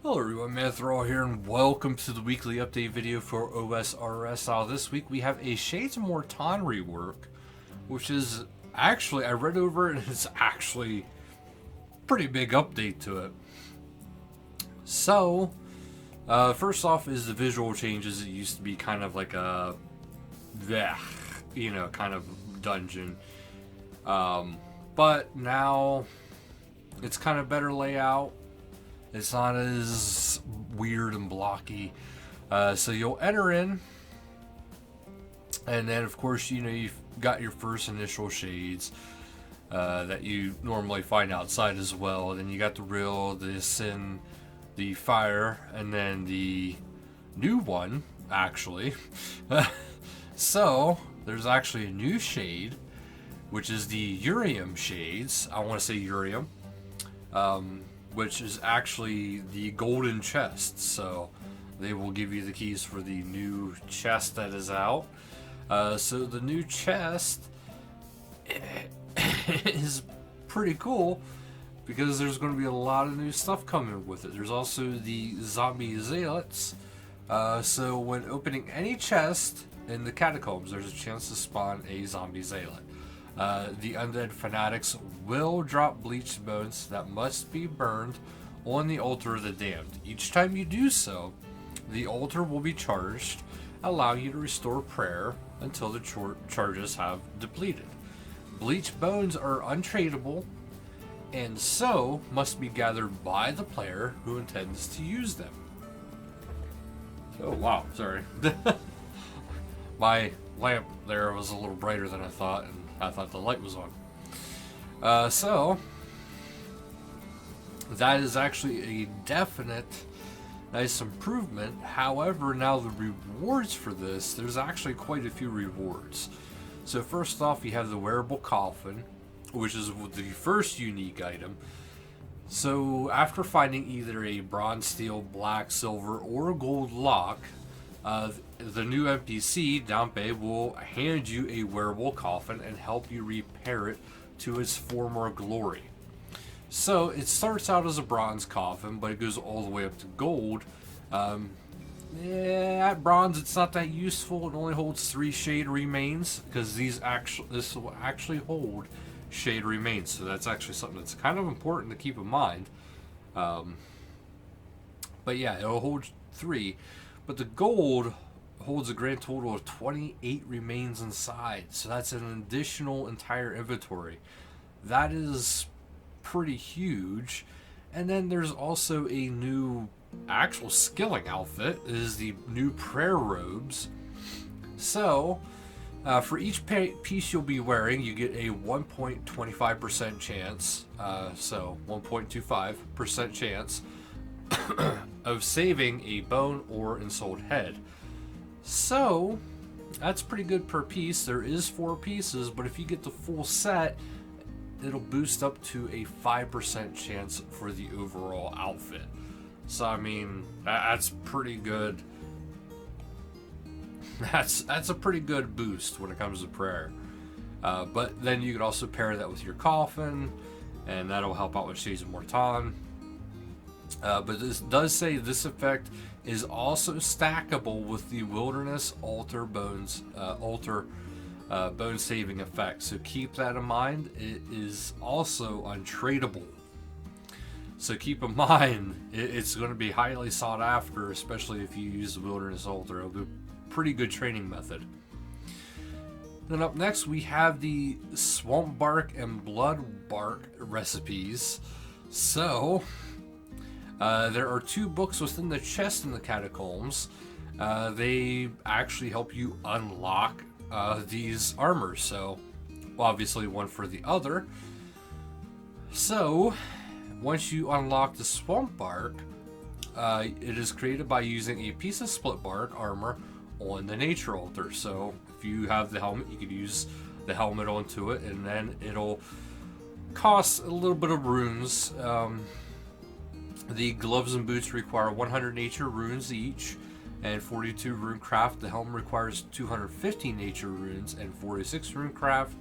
Hello everyone, Manithral here, and welcome to the weekly update video for OSRS. This week we have a Shades of Mort'ton rework, which is actually, I read over it and it's actually a pretty big update to it. So, first off is the visual changes. It used to be kind of like a, kind of dungeon. But now it's kind of better layout. It's not as weird and blocky. So you'll enter in, and then of course, you've got your first initial shades that you normally find outside as well. And then you got the real, the sin, the fire, and then the new one, actually. So there's actually a new shade, which is the Urium shades. I want to say Urium. Which is actually the golden chest. So they will give you the keys for the new chest that is out. So the new chest is pretty cool because there's going to be a lot of new stuff coming with it. There's also the zombie zealots. So when opening any chest in the catacombs, there's a chance to spawn a zombie zealot. The undead fanatics will drop bleached bones that must be burned on the altar of the damned. Each time you do so, the altar will be charged, allowing you to restore prayer until the charges have depleted. Bleached bones are untradeable, and so must be gathered by the player who intends to use them. Oh wow, sorry. My lamp there was a little brighter than I thought, and I thought the light was on. So that is actually a definite nice improvement. However, now the rewards for this, there's actually quite a few rewards. So first off, you have the Wearable Coffin, which is the first unique item. So after finding either a bronze, steel, black, silver, or gold lock, the new NPC, Dampe, will hand you a wearable coffin and help you repair it to its former glory. So it starts out as a bronze coffin, but it goes all the way up to gold. At bronze, it's not that useful. It only holds 3 shade remains because this will actually hold shade remains. So that's actually something that's kind of important to keep in mind. But yeah, it'll hold 3. But the gold holds a grand total of 28 remains inside. So that's an additional entire inventory. That is pretty huge. And then there's also a new actual skilling outfit. It is the new prayer robes. So for each piece you'll be wearing, you get a 1.25% chance. So 1.25% chance of saving a bone or ensouled head. So that's pretty good per piece. There is 4 pieces, but if you get the full set, it'll boost up to a 5% chance for the overall outfit. So I mean, that's pretty good. That's a pretty good boost when it comes to prayer. But then you could also pair that with your coffin, and that'll help out with Shades of Mort'ton. But this does say this effect is also stackable with the Wilderness Altar Bones bone saving effect. So keep that in mind. It is also untradeable. So keep in mind it's going to be highly sought after, especially if you use the Wilderness Altar. It'll be a pretty good training method. Then up next we have the Swamp Bark and Blood Bark recipes. So there are 2 books within the chest in the catacombs. They actually help you unlock these armors. So obviously one for the other. So once you unlock the Swamp Bark, it is created by using a piece of split bark armor on the nature altar. So if you have the helmet, you could use the helmet onto it, and then it'll cost a little bit of runes. The gloves and boots require 100 nature runes each and 42 rune craft. The helm requires 250 nature runes and 46 rune craft.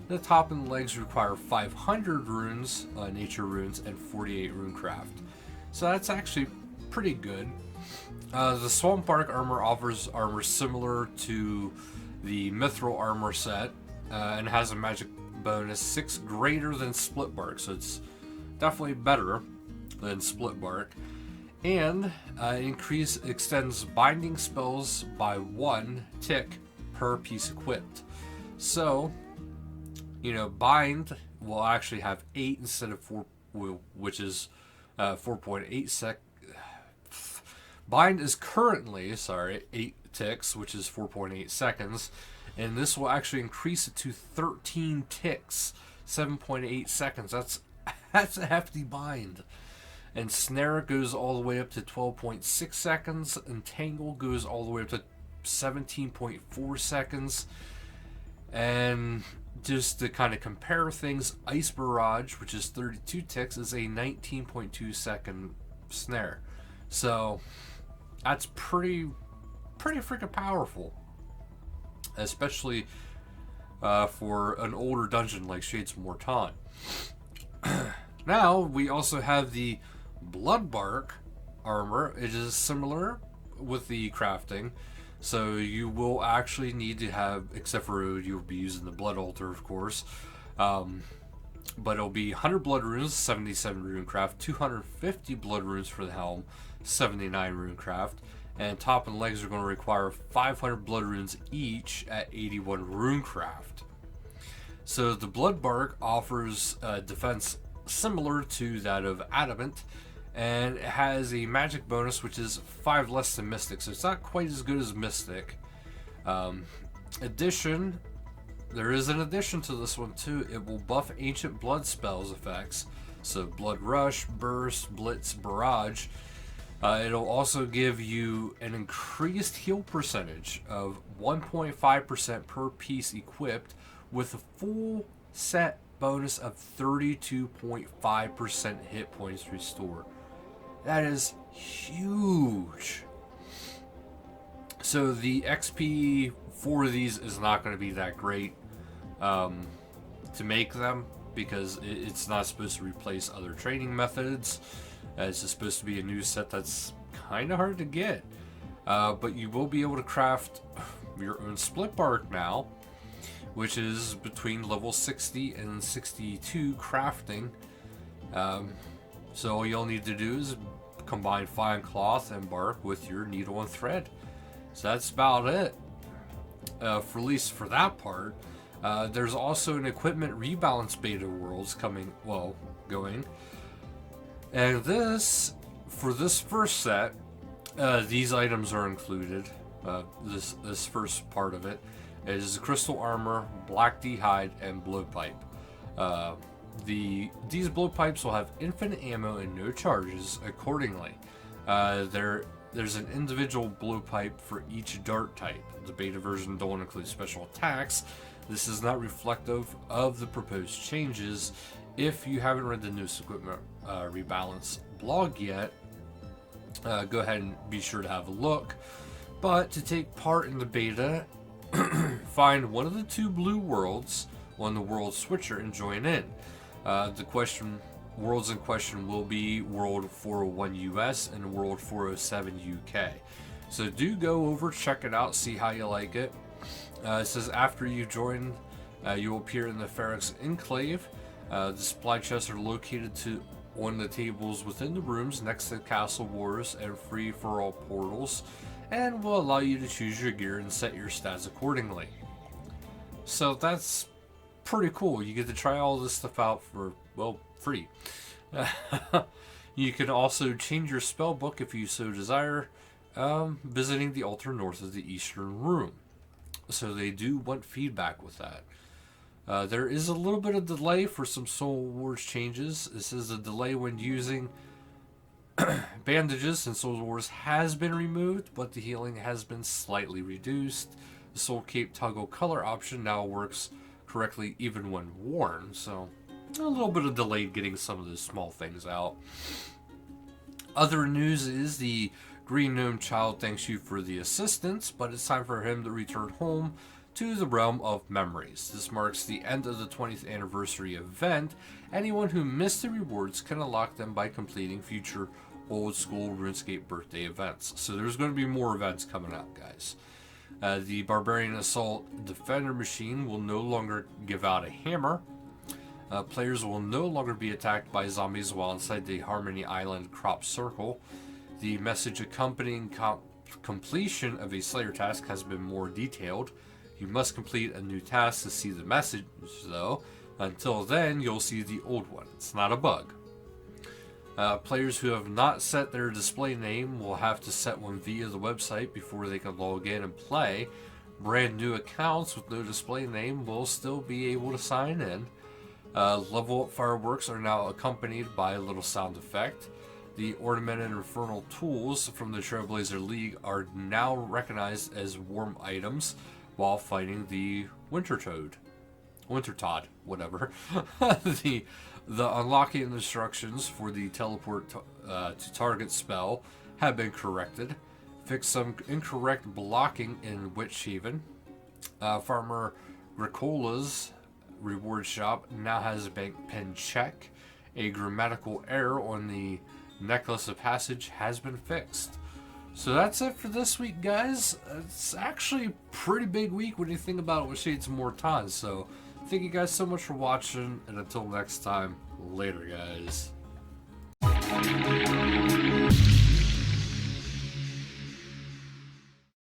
The top and legs require 500 runes, nature runes, and 48 rune craft. So that's actually pretty good. The Swamp Bark armor offers armor similar to the Manithral armor set, and has a magic bonus 6 greater than Split Bark, so it's definitely better than Split Bark. And extends binding spells by 1 tick per piece equipped. So, bind will actually have 8 instead of 4, which is 4.8 sec. Bind is currently, 8 ticks, which is 4.8 seconds, and this will actually increase it to 13 ticks, 7.8 seconds. That's a hefty bind. And snare goes all the way up to 12.6 seconds, and tangle goes all the way up to 17.4 seconds. And just to kind of compare things, Ice Barrage, which is 32 ticks, is a 19.2 second snare. So that's pretty freaking powerful, especially for an older dungeon like Shades of Mort'ton. Now we also have the Blood Bark armor. It is similar with the crafting, so you will actually need to have, except for you'll be using the Blood Altar, of course, but it'll be 100 blood runes, 77 runecraft, 250 blood runes for the helm, 79 runecraft, and top and legs are going to require 500 blood runes each at 81 runecraft. So the Blood Bark offers defense similar to that of Adamant, and it has a magic bonus which is 5 less than Mystic, so it's not quite as good as Mystic. There is an addition to this one too. It will buff Ancient Blood spells effects, so Blood Rush, Burst, Blitz, Barrage. It'll also give you an increased heal percentage of 1.5% per piece equipped, with a full set bonus of 32.5% hit points restored. That is huge. So the XP for these is not going to be that great to make them, because it's not supposed to replace other training methods. It's just supposed to be a new set that's kind of hard to get. But you will be able to craft your own Split Bark now, which is between level 60 and 62 crafting. So all you'll need to do is combine fine cloth and bark with your needle and thread. So that's about it, for at least for that part. There's also an equipment rebalance beta worlds going. And for this first set, these items are included. This first part of it is crystal armor, black d'hide, and blowpipe. These blowpipes will have infinite ammo and no charges accordingly. There's an individual blowpipe for each dart type. The beta version don't include special attacks. This is not reflective of the proposed changes. If you haven't read the News Equipment Rebalance blog yet, go ahead and be sure to have a look. But to take part in the beta, find one of the 2 blue worlds on the world switcher and join in. The worlds in question will be World 401 US and World 407 UK. So do go over, check it out, see how you like it. It says after you join, you will appear in the Ferox Enclave. The supply chests are located on the tables within the rooms next to Castle Wars and free-for-all portals, and will allow you to choose your gear and set your stats accordingly. So that's pretty cool. You get to try all this stuff out for, free. You can also change your spell book if you so desire, visiting the altar north of the eastern room. So they do want feedback with that. There is a little bit of delay for some Soul Wars changes. This is a delay when using bandages, and Soul Wars has been removed, but the healing has been slightly reduced. The Soul Cape toggle color option now works correctly even when worn, so a little bit of delay getting some of those small things out. Other news is the Green Gnome Child thanks you for the assistance, but it's time for him to return home to the realm of memories. This marks the end of the 20th anniversary event. Anyone who missed the rewards can unlock them by completing future old school RuneScape birthday events. So there's going to be more events coming out, guys. The Barbarian Assault Defender machine will no longer give out a hammer. Players will no longer be attacked by zombies while inside the Harmony Island crop circle. The message accompanying completion of a Slayer task has been more detailed. You must complete a new task to see the message, though. Until then, you'll see the old one. It's not a bug. Players who have not set their display name will have to set one via the website before they can log in and play. Brand new accounts with no display name will still be able to sign in. Level up fireworks are now accompanied by a little sound effect. The ornamented infernal tools from the Trailblazer League are now recognized as warm items while fighting the Winter Todd, whatever. the unlocking instructions for the teleport to target spell have been corrected. Fix some incorrect blocking in Witchhaven. Farmer Gricola's reward shop now has a bank pen check. A grammatical error on the Necklace of Passage has been fixed. So that's it for this week, guys. It's actually a pretty big week when you think about it with Shades of Mort'ton. So thank you guys so much for watching, and until next time, later, guys.